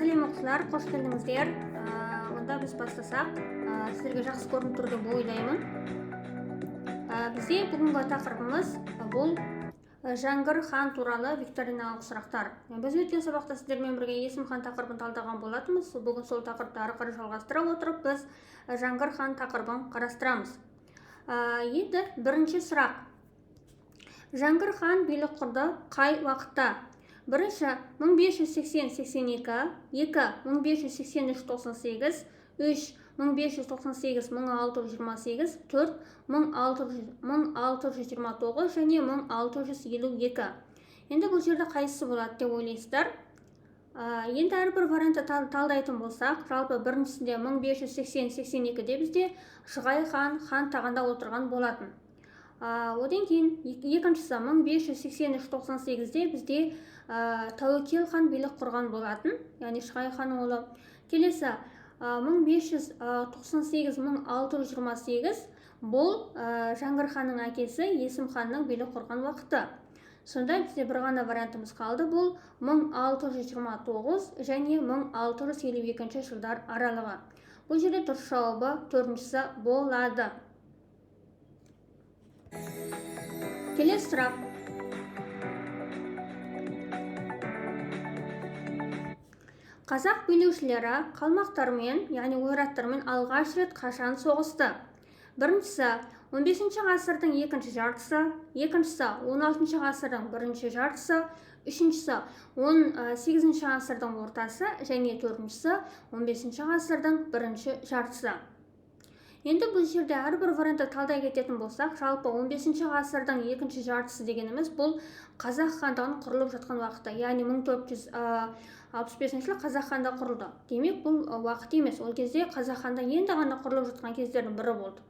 Сәлем оқушылар, қош келдіңіздер. Онда біз бастасақ, сіздерге жақсы көрініп тұр деп ойлаймын. Бізде бүгінгі тақырыбымыз бұл Жәңгір хан туралы викториналық сұрақтар. Біз өткен сабақта сіздермен бірге Есім хан тақырыбын талдаған болатынбыз. Бүгін сол тақырыпты ары қарай жалғастыра отырып, біз Жәңгір хан тақырыбын қарастырамыз. Енді бірінші сұрақ. Жәңгір хан билік құрды қай уақытта? Бірінші 1580-82, 2 1583-98, 3 1598-1628, 4 1629 және 1652. Енді бұл жерде қайсысы болады деп ойлайсыздар? Енді әрбір вариантты талдайтын болсақ, жалпы біріншісінде 1580-82-де бізде Шығай хан тағында отырған болатын. Одан кейін екіншісі 1583-98-де бізде Тәуекел хан билік құрған болатын, яғни Шығай хан ұлы. Келесі 1598-1628 бұл Жәңгір ханның әкесі Есім ханның билік құрған уақыты. Сонда бізде бір ғана вариантымыз қалды, бұл 1629 және 1652 жылдар аралығы. Бұл жерде дұрыс жауабы төртіншісі болады. Келесі сұрақ. Қазақ билеушілері қалмақтармен, яғни ойраттармен алғаш рет қашан соғысты? Біріншісі 15-ші ғасырдың екінші жартысы, екіншісі 16-ші ғасырдың бірінші жартысы, үшіншісі 18-ші ғасырдың ортасы және төртіншісі 15-ші ғасырдың бірінші жартысы. Енді бұл жерде әрбір вариантты талдай кететін болсақ, жалпы 15-ші ғасырдың екінші жартысы дегеніміз бұл Қазақ хандығының құрылып жатқан уақыты, яғни 1465 жылы Қазақ хандығы құрылды. Демек, бұл уақыт емес, ол кезде Қазақ хандығы енді ғана құрылып жатқан кездердің бірі болды.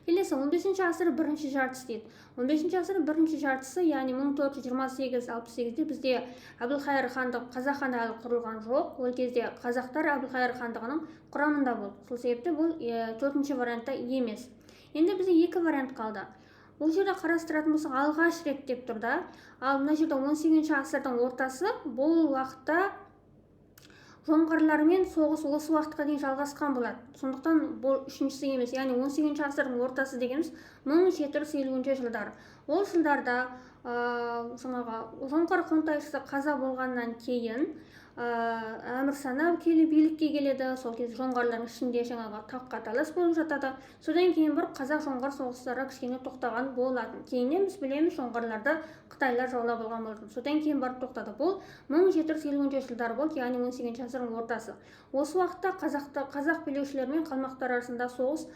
Келесі 15-ші ғасыр бірінші жартысы дейді. 15-ші ғасыр бірінші жартысы, яғни 1428-68-де бізде Әбілқайыр хандығы, Қазақ хандығы құрылған жоқ. Ол кезде қазақтар Әбілқайыр хандығының құрамында болды. Сол себепті бұл төртінші вариантта емес. Енді бізде екі вариант қалды. Бұл жерде қарастыратын болсақ, алғаш рет деп тұрды. Ал мына жерде 18-ші ғасырдың ортасы, бұл уақытта жоңғарлармен соғыс осы уақытқа дейін жалғасқан болады. Сондықтан бұл үшіншісі емес, яғни 18-ші ғасырдың ортасы дегеніміз 1750 жылдар. Ол жылдарда жоңғар қонтайшысы қаза болғаннан кейін Әмірсана билікке келеді. Сол кезде жоңғарлардың ішінде таққа талас болып жатады. Содан кейін бір қазақ-жоңғар соғыстары кішкене тоқтаған болатын. Кейіннен біз білеміз, жоңғарларды қытайлар жаулап алған болатын. Содан кейін барып тоқтады. Бұл 1750 жылдар болды, яғни 18-ші ғасырдың ортасы. Осы уақытта қазақ билеушілері мен қалмақтар арасында соғыс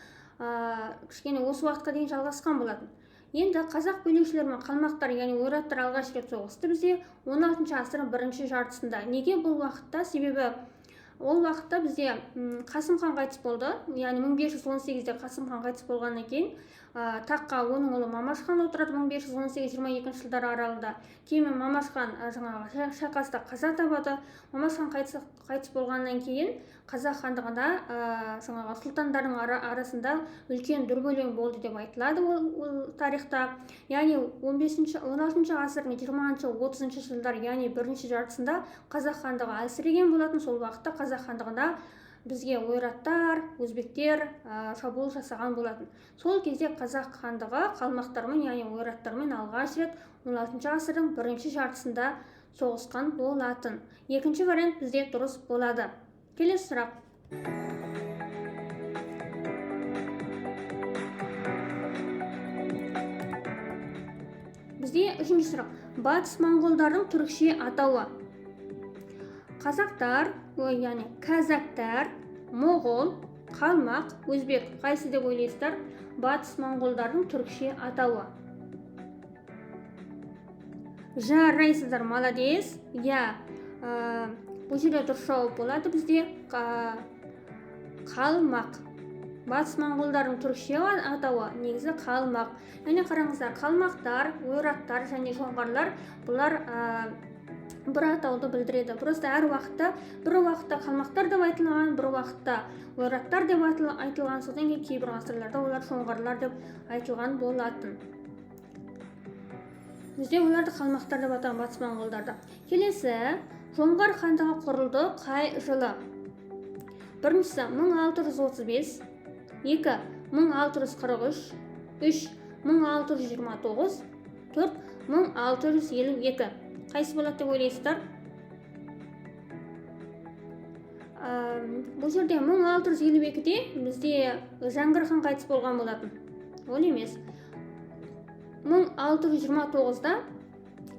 кішкене осы уақытқа дейін жалғасқан болатын. Енді қазақ билеушілері мен қалмақтар, яғни ойраттар алғаш рет соғысты бізде 16-ші ғасырдың бірінші жартысында. Неге бұл уақытта? Себебі ол уақытта бізде Қасым хан қайтыс болды, яғни 1518-де Қасым хан қайтыс болғаннан кейін таққа оның ұлы Мамаш хан отырады 1518-22 жылдар аралығында. Кейін Мамаш хан шайқаста қаза табады. Мамаш хан қайтыс болғаннан кейін Қазақ хандығында сұлтандардың арасында үлкен дүрбелең болды деп айтылады ол тарихта. Яғни 16-ші ғасырдың 20-30 жылдар, яғни бірінші жартысында Қазақ хандығы әлсіреген болатын. Сол уақытта Қазақ хандығында бізге ойраттар, өзбектер шабуыл жасаған болатын. Сол кезде Қазақ хандығы қалмақтармен, яғни ойраттармен алғаш рет 16-ші ғасырдың бірінші жартысында соғысқан болатын. Екінші вариант бізде дұрыс болады. Келесі сұрақ. Бізде үшінші сұрақ. Батыс моңғолдардың түрікше атауы. Қазақтар, яғни казактар, моғол, қалмақ, өзбек. Қайсы деп ойлайсыздар? Батыс моңғолдардың түрікше атауы. Жарайсыздар, молодец. Бұл жерде дұрыс жауап болады бізде қалмақ. Батыс моңғолдардың түрікше атауы негізі қалмақ. Яғни қараңыздар, қалмақтар, ойраттар және жоңғарлар бұлар бір атауды білдіреді. Просто әр уақытта, бір уақытта қалмақтар деп айтылған, бір уақытта ойраттар деп айтылған, содан кейін кейбір ғасырларда олар жоңғарлар деп айтылған болатын. Бізде оларды қалмақтар деп атаған батыс моңғолдарды. Келесі жоңғар хандығы құрылды қай жылы? Біріншісі 1635, 2 1643, 3 1629, 4 1652. Қайсы болады деп ойлайсыздар? Бұл жерде 1652-де бізде Жәңгір хан қайтыс болған болатын. Ол емес. 1629-да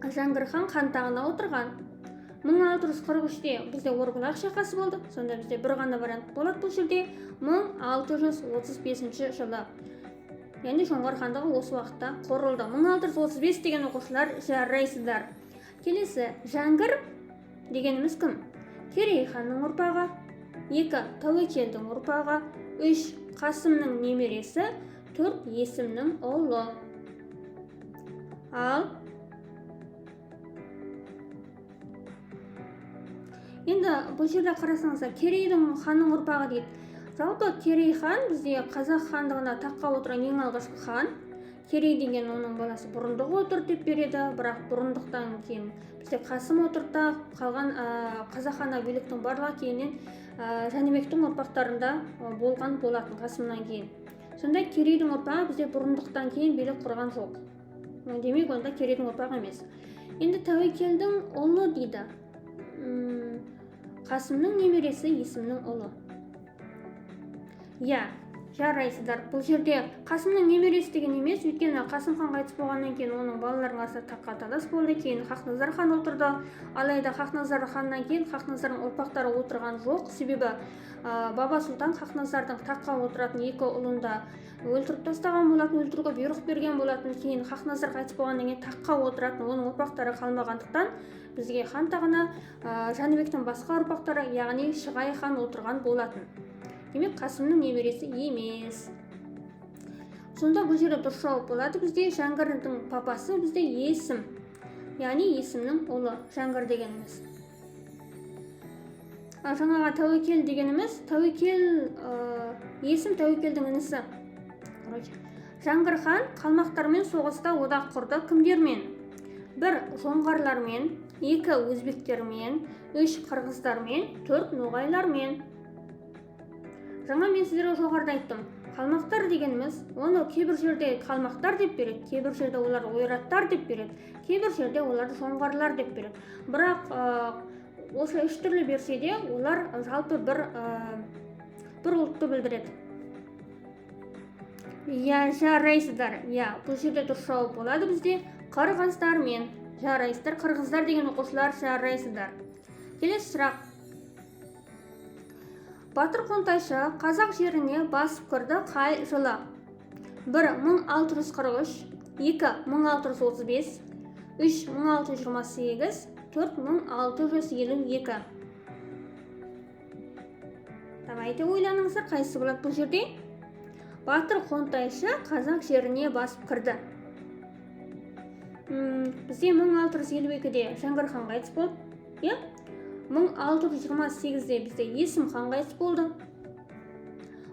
Жәңгір хан тағына отырған. 1643-де бізде Орбұлақ шайқасы болды. Сонда бізде бір ғана вариант болады бұл жерде 1635 жылы. Яғни жоңғар хандығы осы уақытта құрылды. 1635 деген оқушылар жарайсыздар. Келесі, Жәңгір дегеніміз кім? Керей ханның ұрпағы, 2 Тәуекелдің ұрпағы, 3 Қасымның немересі, 4 Есімнің ұлы. Ал енді бұл жерде қарасаңыздар, Керейдің ханның ұрпағы дейді. Жалпы Керей хан бізде қазақ хандығына таққа отырған ең алғашқы хан. Керей деген оның баласы бұрындық отыр деп береді, бірақ бұрындықтан кейін бізде Қасым отырды, қалған қазақ ханы биліктің барлығы кейіннен Жәнібектің ұрпақтарында болған болатын Қасымнан кейін. Сонда Керейдің ұрпағы бізде бұрындықтан кейін билік құрған жоқ. Демек, онда Керейдің ұрпағы емес. Енді Тәуекелдің ұлы дейді. Қасымның немересі, Есімнің ұлы. Я, жарайсыздар. Бұл жерде Қасымның немересі деген емес, өйткені Қасым хан қайтыс болғаннан кейін оның балаларының арасында таққа талас болды, кейін Хақназар хан отырды. Алайда Хақназар ханнан кейін Хақназардың ұрпақтары отырған жоқ, себебі Баба Сұлтан Хақназардың таққа отыратын екі ұлын да өлтіріп тастаған болатын, өлтіруге бұйрық берген болатын. Кейін Хақназар қайтыс болғаннан кейін таққа отыратын оның ұрпақтары қалмағандықтан бізге хан тағына Жәнібектің басқа ұрпақтары, яғни Шығай хан отырған болатын. Демек, Қасымның немересі емес. Сонда бұл жерде дұрыс жауап болады. Бізде Жәңгірдің папасы бізде Есім, яғни Есімнің ұлы, Жәңгір дегеніміз. Жаңаға Тәуекел дегеніміз, Есім Тәуекелдің інісі. Жәңгір хан қалмақтармен соғыста одақ құрды. Кімдермен? 1 жоңғарлармен, 2 өзбектермен, 3 қырғыздармен, 4 ноғайлармен. Жаңа мен сіздерге жоғарыда айттым. Қалмақтар дегеніміз, оны кейбір жерде қалмақтар деп береді, кейбір жерде олар ойраттар деп береді, кейбір жерде оларды жоңғарлар деп береді. Бірақ осы үш түрлі берсе де, олар жалпы бір ұлтты білдіреді. Я, жарайсыздар. Я, бұл жерде дұрыс жауап болады бізде қырғыздармен. Жарайсыздар. Қырғыздар деген оқушылар жарайсыздар. Келесі сұрақ. Батыр Қонтайшы қазақ жеріне басып кірді қай жылы? 1 1643, 2 1635, 3 1628, 4 1652. Давайте ойланыңыздар, қайсысы болады бұл жерде? Батыр Қонтайшы қазақ жеріне басып кірді. Бізде 1652-де Жәңгір хан қайтыс болды. 1628-де бізде Есім хан қайтыс болды.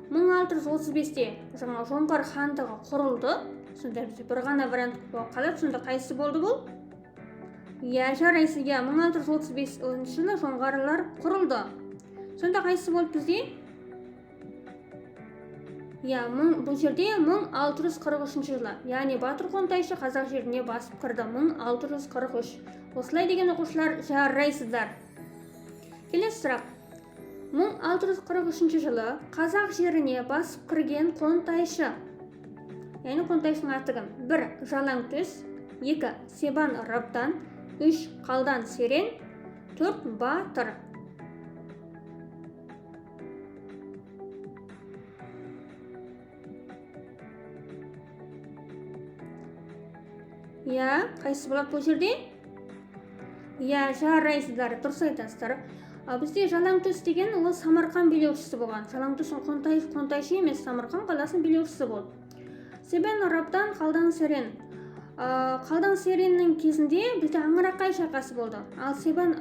1635-де жаңа жоңғар хандығы құрылды. Сонда бізде бір ғана вариант қалады. Сонда қайсысы болды бұл? Я, жарайсыз. 1635 жылы жоңғарлар құрылды. Сонда қайсысы болды бізде? Бұл жерде 1643 жылы. Яғни Батыр Қонтайшы қазақ жеріне басып кірді. 1643. Осылай деген оқушылар жарайсыздар. Келесі сұрақ. 1643 жылы қазақ жеріне басып кірген Қонтайшы. Яғни Қонтайшының аты кім? 1 Жалаңтөс, 2 Себан Рабдан, 3 Қалдан Серен, 4 Батыр. Қайсысы болады бұл жерде? Жарайсыздар, дұрыс айтасыздар. Бізде Жалаңтөс деген ол Самарқан билеушісі болған. Жалаңтөсің Қонтайшы емес, Самарқан қаласының билеушісі болды. Себен Рабдан, Қалдан Серен. Қалдан Сереннің кезінде бізде Аңырақай шайқасы болды. Ал Себен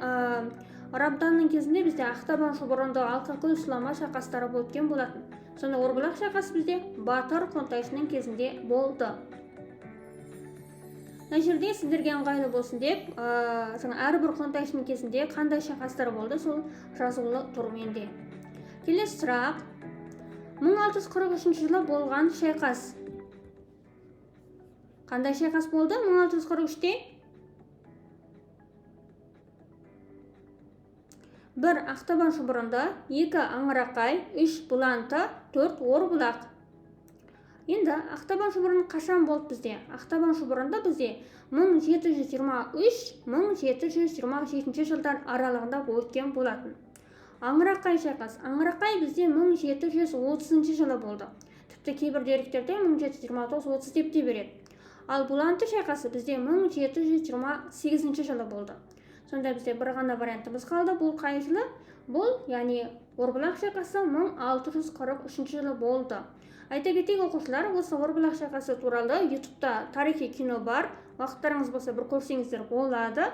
Рабданның кезінде бізде Ақтабан Шұбырынды, Алқакөл Сұлама шайқастары болып өткен болатын. Сонда Орбұлақ шайқасы бізде Батыр Қонтайшының кезінде болды. мына жерде сіздерге ыңғайлы болсын деп жаңа әрбір қонтайшының кезінде қандай шайқастар болды сол жазулы тұр менде. Келесі сұрақ. 1643 жылы болған шайқас. Қандай шайқас болды 1643-те? 1. Ақтабан шұбырынды, 2. Аңырақай, 3. Бұланты, 4. Орбұлақ. Енді Ақтабан шұбырыны қашан болды бізде? Ақтабан шұбырында бізде 1723-1727 жылдар аралығында өткен болатын. Аңырақай шайқас. Аңырақай бізде 1730 жылы болды. Тіпті кейбір деректерде 1729-30 деп те береді. Ал Бұланты шайқасы бізде 1728 жылы болды. Сонда бізде бір ғана вариантымыз қалды. Бұл қай жылы? Бұл, яғни Орбұлақ шайқасы 1643 жылы болды. Айта кетейік оқушылар, осы Орбұлақ шайқасы туралы YouTube'да тарихи кино бар. Уақыттарыңыз болса бір көрсеңіздер болады.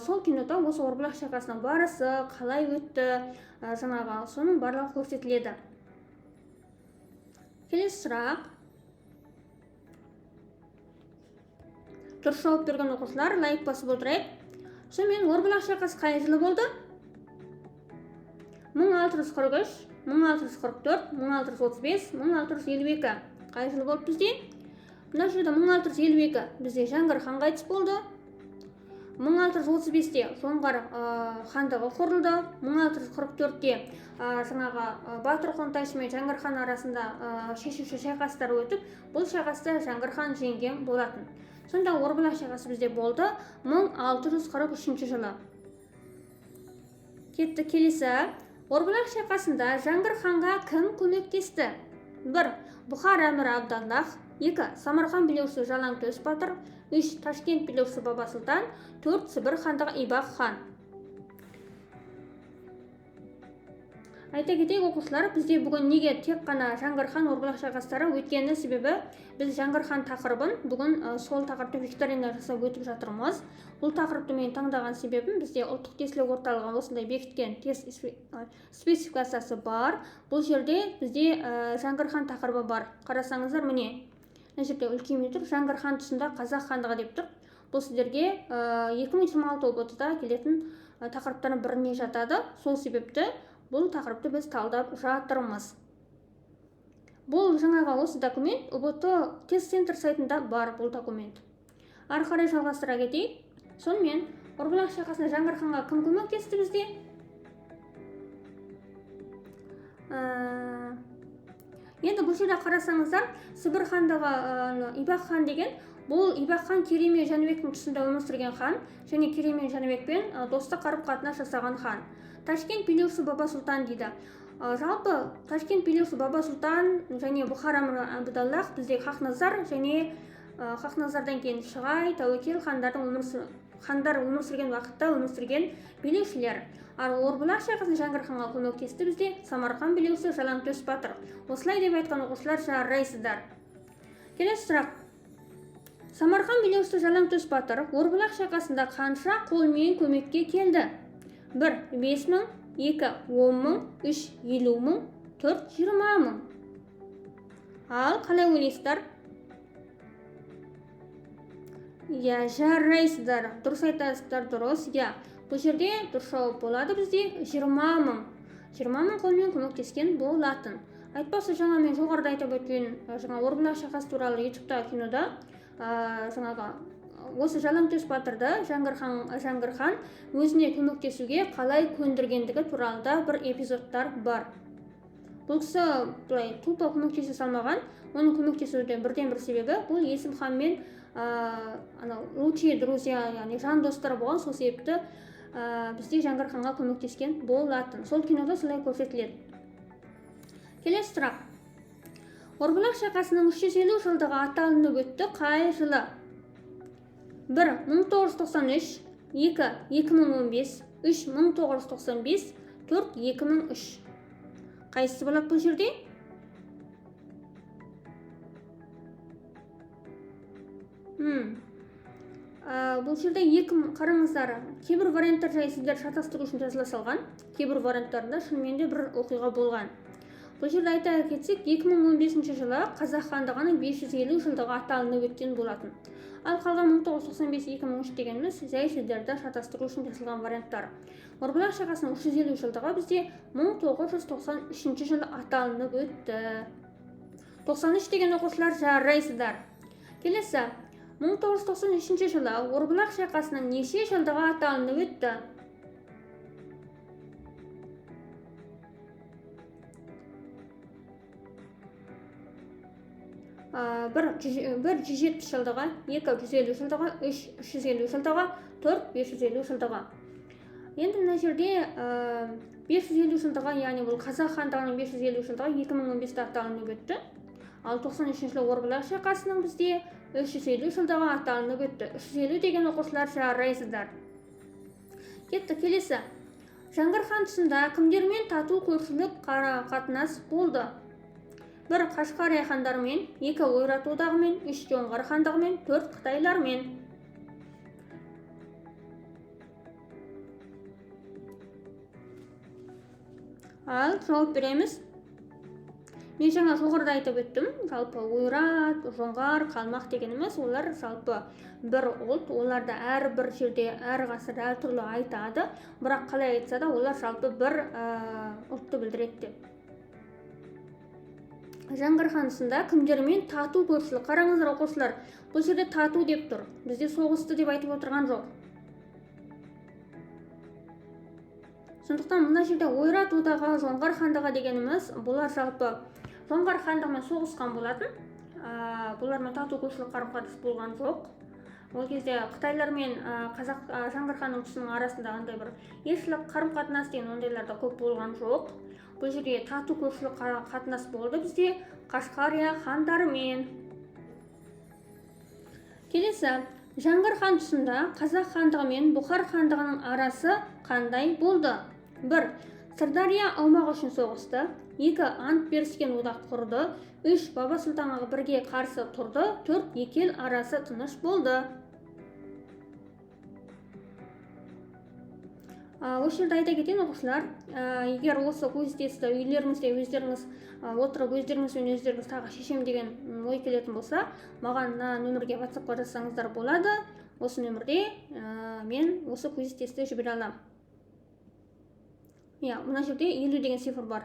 Сол кинода осы Орбұлақ шайқасының барысы, қалай өтті, жаңағы соның барлығы көрсетіледі. Келесі сұрақ. Дұрыс жауап берген оқушылар лайк басып отырайық. Сонымен Орбұлақ шайқасы қай жылы болды? 1643, 1644, 1635, 1652. Қай жылы болды бізде? Мына жерде 1652 бізде Жәңгір хан қайтыс болды. 1635-те жоңғар хандығы құрылды. 1644-те жаңағы Батыр қонтайшы мен Жәңгір хан арасында шешуші шайқастар өтіп, бұл шайқаста Жәңгір хан жеңген болатын. Сонда Орбұлақ шайқасы бізде болды 1643 жылы. Кетті келесі. Орбұлақ шайқасында Жәңгір ханға кім көмектесті? 1. Бұхар әмірі Абдаллах, 2. Самарқан билеушісі Жалаңтөс батыр, 3. Ташкент билеушісі Баба Сұлтан, 4. Сібір хандығы Ибақ хан. Айта кетейік оқушылар, бізде бүгін неге тек қана Жәңгір хан Орбұлақ шайқастары өткені себебі біз Жәңгір хан тақырыбын бүгін сол тақырыпты викторина жасап өтіп жатырмыз. Бұл тақырыпты мен таңдаған себебім бізде ұлттық тестілеу орталығы осындай бекіткен тест спецификациясы бар. Бұл жерде бізде Жәңгір хан тақырыбы бар. Қарасаңыздар, міне мына жерде үлкеймей тұр, Жәңгір хан тұсында қазақ хандығы деп тұр. Бұл сіздерге 2026 ұбт-да келетін тақырыптардың біріне жатады. Сол себепті бұл тақырыпты біз талдап жатырмыз. Бұл жаңағы осы документ ұбт тест центр сайтында бар бұл документ. Ары қарай жалғастыра кетейік. Сонымен Орбұлақ шайқасында Жәңгір ханға кім көмектесті бізде? Енді бұл жерде қарасаңыздар, Сібір хандығы Ибақ хан деген, бұл Ибақ хан Керей мен Жәнібектің тұсында өмір сүрген хан, және Керей мен Жәнібекпен достық қарым-қатынас жасаған хан. Ташкент билеушісі Баба Сұлтан дейді. Жалпы Ташкент билеушісі Баба Сұлтан және Бұхар әмірі Абдаллах бізде Хақназар және Хақназардан кейін Шығай, Тәуекел хандар өмір сүрген уақытта өмір сүрген билеушілер. Ал Орбұлақ шайқасында Жәңгір ханға көмектесті бізде Самарқан билеушісі Жалаңтөс батыр. Осылай деп айтқан оқушылар жарайсыздар. Келесі сұрақ. Самарқан билеушісі Жалаңтөс батыр Орбұлақ шайқасында қанша қолмен көмекке келді? 1. 5 мың, 2. 10 мың, 3. 50 мың, 4. 20 мың. Ал қалай ойлайсыздар? Жарайсыздар. Дұрыс айтасыздар, дұрыс. Бұл жерде дұрыс жауап болады бізде 20 мың. 20 мың қолмен көмектескен болатын. Айтпақшы жаңа мен жоғарыда айтып өткен Орбұлақ шайқасы туралы YouTube-та кинода жаңағы осы Жалаңтөс батырды Жәңгір хан өзіне көмектесуге қалай көндіргендігі туралы да бір эпизодтар бар. Бұл кісі былай тупо көмектесе салмаған. Оның көмектесудің бірден бір себебі бұл Есім хан мен лучшие друзья, яғни жан достары болған. Сол себепті бізде Жәңгір ханға көмектескен болатын. Сол кинода солай көрсетіледі. Келесі сұрақ. Орбұлақ шайқасының 350 жылдығы аталынып өтті қай жылы? 1. 1993, 2. 2015, 3. 1995, 4. 2003. Қайсысы болады бұл жерде? Бұл жерде қараңыздар, кейбір варианттар жай сіздер шатастыру үшін жазыла салған, кейбір варианттарында шынымен де бір оқиға болған. Бұл жерде айта кетсек, 2015 жылы қазақ хандығының 550 жылдығы аталынып өткен болатын. Ал қалған 1995-2003 дегеніміз жай сөздерді шатастыру үшін жасалған варианттар. Орбұлақ шайқасының 350 жылдығы бізде 1993 жылы аталынып өтті. 93 деген оқушылар жарайсыздар. Келесі, 1993 жылы Орбұлақ шайқасының неше жылдығы аталынып өтті? Бір 170 жылдығы, 2 150 жылдығы, 3 350 жылдығы, 4 550 жылдығы. Енді мына жерде 550 жылдығы, яғни бұл қазақ хандығының 550 жылдығы 2015-те аталынып өтті. Ал 93 жылы Орбұлақ шайқасының бізде 350 жылдығы аталынып өтті. 350 деген оқушылар жарайсыздар. Кетті, келесі. Жаңғыр хан тұсында кімдермен тату көршілік қатынас болды? 1 Қашқария хандарымен, 2 Ойрат одағымен, 3 Жоңғар хандығымен, 4 Қытайлармен. Ал жауап береміз. Мен жаңа жоғарыда айтып өттім. Жалпы Ойрат, Жоңғар, Қалмақ дегеніміз, олар жалпы бір ұлт, оларды әрбір жерде, әр ғасырда әртүрлі айтады. Бірақ қалай айтса да, олар жалпы бір ұлтты білдіреді деп. Жаңғыр хан тұсында кімдермен тату көршілік? Қараңыздар оқушылар, бұл жерде тату деп тұр. Бізде соғысты деп айтып отырған жоқ. Сондықтан мына жерде Ойрат одағы, Жоңғар хандығы дегеніміз, бұлар жалпы Жоңғар хандығымен соғысқан болатын. Бұлармен тату көршілік қарым-қатынас болған жоқ. Ол кезде Қытайлар мен Жаңғыр ханның тұсының арасында андай бір елшілік қарым-қатынас деген ондайларда көп болған жоқ. Бұл жерде тату көршілік қатынас болды бізде Қашқария хандарымен. Келесі, Жаңғыр хан тұсында қазақ хандығы мен Бұхар хандығының арасы қандай болды? 1 Сырдария аумағы үшін соғысты, 2 ант беріскен одақ құрды, 3 Баба Сұлтанға бірге қарсы тұрды, 4 екі ел арасы тыныш болды. Осы жерде айта кетейін оқушылар, егер осы көздесті үйлеріңізде өздеріңіз отырып өздеріңізбен өздеріңіз тағы шешем деген ой келетін болса, маған нөмірге WhatsApp-қа жазсаңыздар болады. Осы нөмірде мен осы көздесті жібере аламын. Мына жерде 50 деген цифр бар.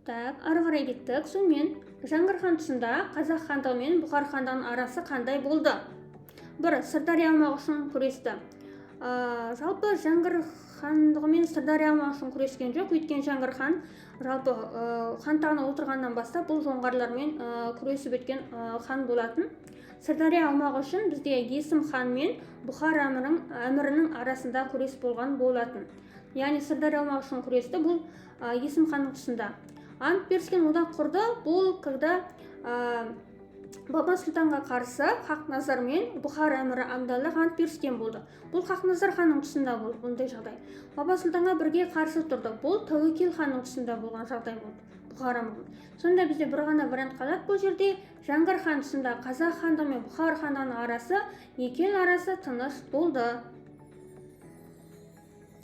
Так, ары қарай кеттік. Сонымен Жаңғыр хан тұсында қазақ хандығы мен Бұхар хандығының арасы қандай болды? 1 Сырдария аумағы үшін күресті. Жалпы Жаңғыр хандығы мен Сырдария аумағы үшін күрескен жоқ. Өйткені Жаңғыр хан жалпы хан тағына отырғаннан бастап бұл жоңғарлармен күресіп өткен хан болатын. Сырдария аумағы үшін бізде Есім хан мен Бұхар әмірінің арасында күрес болған болатын. Яғни Сырдария аумағы үшін күресті бұл Есім ханның тұсында. Ант беріскен одақ құрды, бұл когда Баба Сұлтанға қарсы Хақназар мен Бұхар әмірі Абдалла ант беріскен болды. Бұл Хақназар ханның тұсында болды бұндай жағдай. Баба Сұлтанға бірге қарсы тұрды. Бұл Тәуекел ханның тұсында болған жағдай болды. Бұхар әмірі. Сонда бізде бір ғана вариант қалады. Бұл жерде Жаңғыр хан тұсында қазақ хандығы мен Бұхар хандығының арасы, екі ел арасы тыныш болды.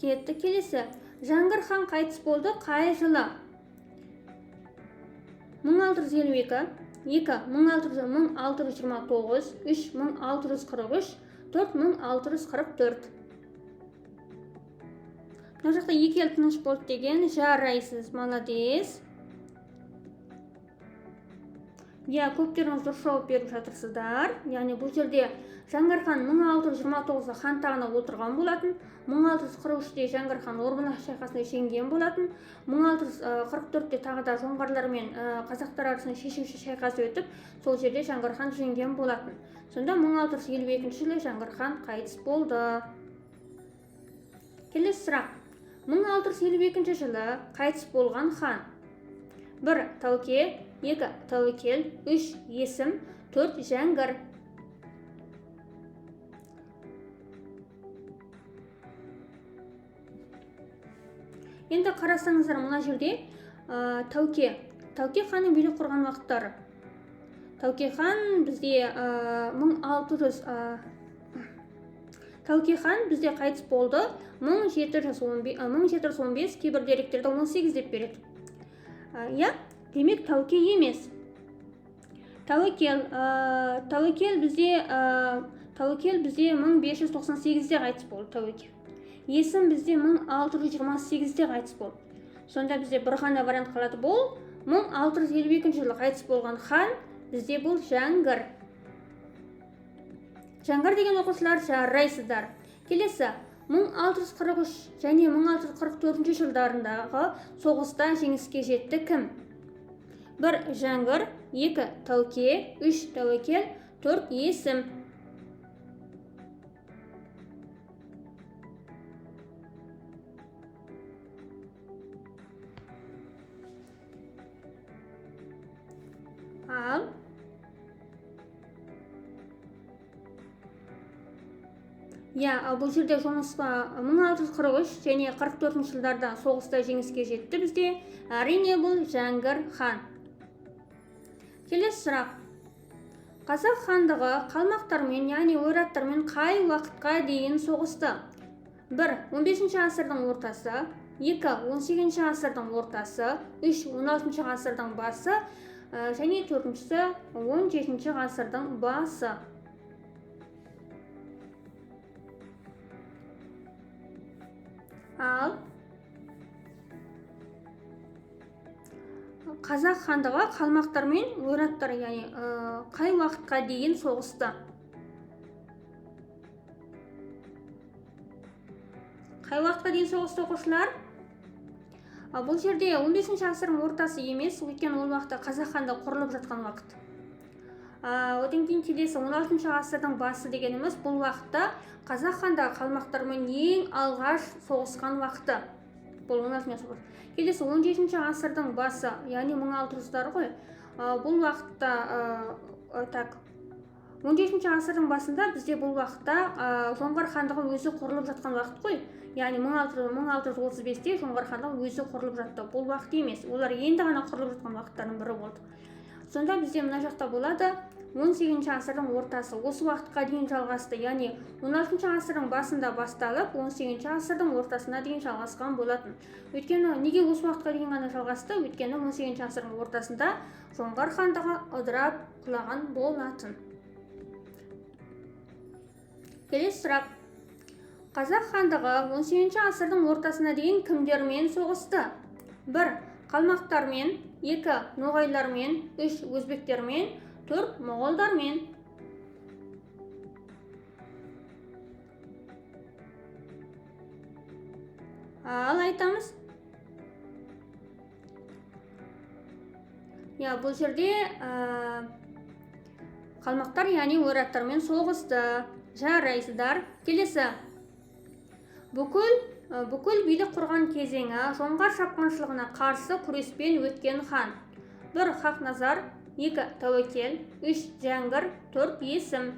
Кетті, келесі. Жаңғыр хан қайтыс болды қай жылы? 1652, 2 1629, 3 1643, 4 1644. Мына жақта екі ел тыныш болды деген, жарайсыз, молодец. Көптеріңіз дұрыс жауап беріп жатырсыздар. Яғни бұл жерде Жаңғыр хан 1629-да хан тағына отырған болатын. 1643-де Жаңғыр хан Орбұлақ шайқасында жеңген болатын. 1644-де тағы да жоңғарлар мен қазақтар арасында шешуші шайқас өтіп, сол жерде Жаңғыр хан жеңген болатын. Сонда 1652 жылы Жаңғыр хан қайтыс болды. Келесі сұрақ. 1652 жылы қайтыс болған хан. 1 Тәуке, 2 Тәуекел, 3 Есім, 4 Жәңгір. Енді қарасаңыздар мына жерде Тәуке ханның билік құрған уақыттары. Тәуке хан бізде Тәуке хан бізде қайтыс болды 1715, кейбір деректерде 18 деп береді. Иә, демек Тәуекел емес. Тәуекел бізде 1598-де қайтыс болды. Тәуекел. Есім бізде 1628-де қайтыс болды. Сонда бізде бір ғана вариант қалады. Бұл 1652 жылы қайтыс болған хан бізде бұл Жәңгір. Жәңгір деген оқушылар жарайсыздар. Келесі 1643 және 1644 жылдарындағы соғыста жеңіске жетті кім? 1. Жәңгір, 2. Тәуке, 3. Тәуекел, 4. Есім. Ал бұл жерде жұмысқа 1643 және 44 жылдарда соғыста жеңіске жетті бізде. Әрине бұл Жәңгір хан. Келесі сұрақ. Қазақ хандығы қалмақтармен, яғни ойраттармен қай уақытқа дейін соғысты? 1. 15 ғасырдың ортасы, 2. 18 ғасырдың ортасы, 3. 16 ғасырдың басы және 4-ші 17 ғасырдың басы. Ал қазақ хандығы қалмақтармен ойраттар, яғни қай уақытқа дейін соғысты? Қай уақытқа дейін соғысты оқушылар? Бұл жерде 15 ғасырдың ортасы емес, өйткені ол уақытта қазақ хандығы құрылып жатқан уақыт. Одан кейін келесі 16 ғасырдың басы дегеніміз бұл уақытта қазақ хандығы қалмақтармен ең алғаш соғысқан уақыты. Бұл 16 ғасыр. Келесі 17 ғасырдың басы, яғни 1600-дар ғой. Бұл уақытта 17 ғасырдың басында бізде бұл уақытта жоңғар хандығы өзі құрылып жатқан уақыт қой. Яғни 1635-те жоңғар хандығы өзі құрылып жатты. Бұл уақыт емес, олар енді ғана құрылып жатқан уақыттардың бірі болды. Сонда бізде мына жақта болады 18 ғасырдың ортасы, осы уақытқа дейін жалғасты. Яғни 16 ғасырдың басында басталып, 18 ғасырдың ортасына дейін жалғасқан болатын. Өйткені неге осы уақытқа дейін ғана жалғасты? Өйткені 18 ғасырдың ортасында жоңғар хандығы ыдырап құлаған болатын. Келесі сұрақ. Қазақ хандығы 18 ғасырдың ортасына дейін кімдермен соғысты? 1. Қалмақтармен, 2. ноғайлармен, 3. өзбектермен, 4. моғолдармен. Ал айтамыз. Бұл жерде қалмақтар, яғни ойраттармен соғысты. Жарайсыздар. Келесі. Бүкіл билік құрған кезеңі жоңғар шапқыншылығына қарсы күреспен өткен хан. 1. Хақназар, 2. Тәуекел, 3. Жәңгір, 4. Есім.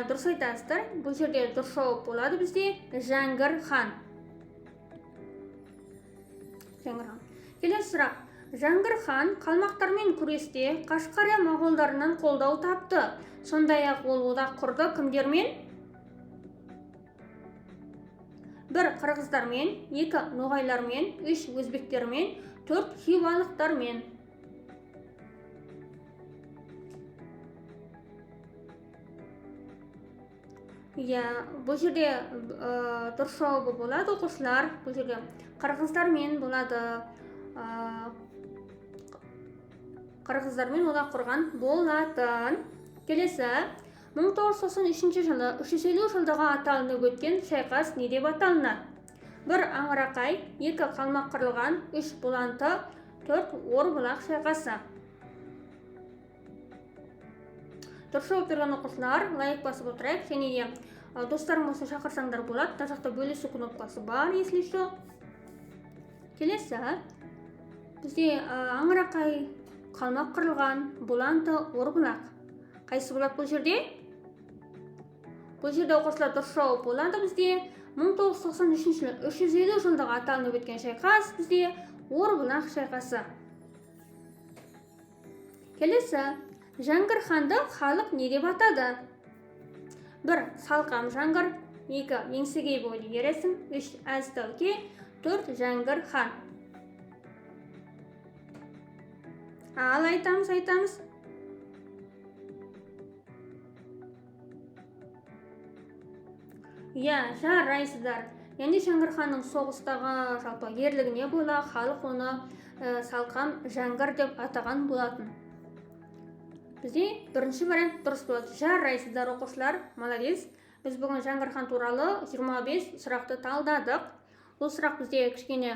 Дұрыс айтасыздар. Бұл жерде дұрыс жауап болады бізде Жәңгір хан. Келесі сұрақ. Жәңгір хан қалмақтармен күресте Қашқария моғолдарынан қолдау тапты. Сондай-ақ ол одақ құрды кімдермен? 1. Қырғыздармен, 2. ноғайлармен, 3. өзбектермен, 4. хиуалықтармен. Бұл жерде дұрыс жауабы болады оқушылар. Бұл жерде қырғыздармен болады. Қырғыздармен одақ құрған болатын. Келесі 1993 жылы 350 жылдығы аталынып өткен шайқас не деп аталынады? 1. Аңырақай, 2. қалмақ қырылған, 3. бұланты, 4. Орбұлақ шайқасы. Дұрыс жауап берген оқушылар лайк басып отырайық, және де достарым болса шақырсаңдар болады. Мына жақта бөлісу кнопкасы бар, если что. Келесі бізде Аңырақай, қалмақ қырылған, бұланты, Орбұлақ. Қайсы болады бұл жерде? Бұл жерде оқушылар дұрыс жауап болады бізде 1993 жылы 350 жылдығы аталынып өткен шайқас бізде Орбұлақ шайқасы. Келесі Жәңгір ханды халық не деп атады? 1. Салқам Жәңгір, 2. Еңсегей бойлы ер есім, 3. Әз Тәуке, 4. Жәңгір хан. Ал айтамыз. Жарайсыздар. Енді Жәңгір ханның соғыстағы жалпы ерлігіне бола халық оны Салқам Жәңгір деп атаған болатын. Бізде бірінші вариант дұрыс болады. Жарайсыздар оқушылар, молодец. Біз бүгін Жәңгір хан туралы 25 сұрақты талдадық. Бұл сұрақ бізде кішкене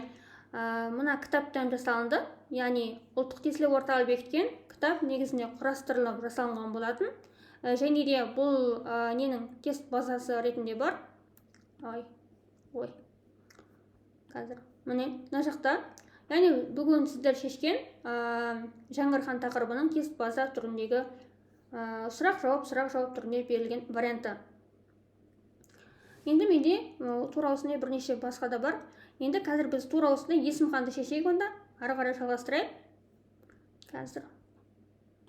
мына кітаптан жасалынды. Яғни ұлттық тестілеу орталығы бекіткен кітап негізінде құрастырылып жасалынған болатын. Және де бұл ненің тест базасы ретінде бар. Қазір міне мына жақта. Яғни бүгін сіздер шешкен Жәңгір хан тақырыбының тест база түріндегі сұрақ-жауап түрінде берілген варианты. Енді менде тура осындай бірнеше басқа да бар. Енді қазір біз тура осындай есім ханды шешейік онда. Ары қарай жалғастырайық. Қазір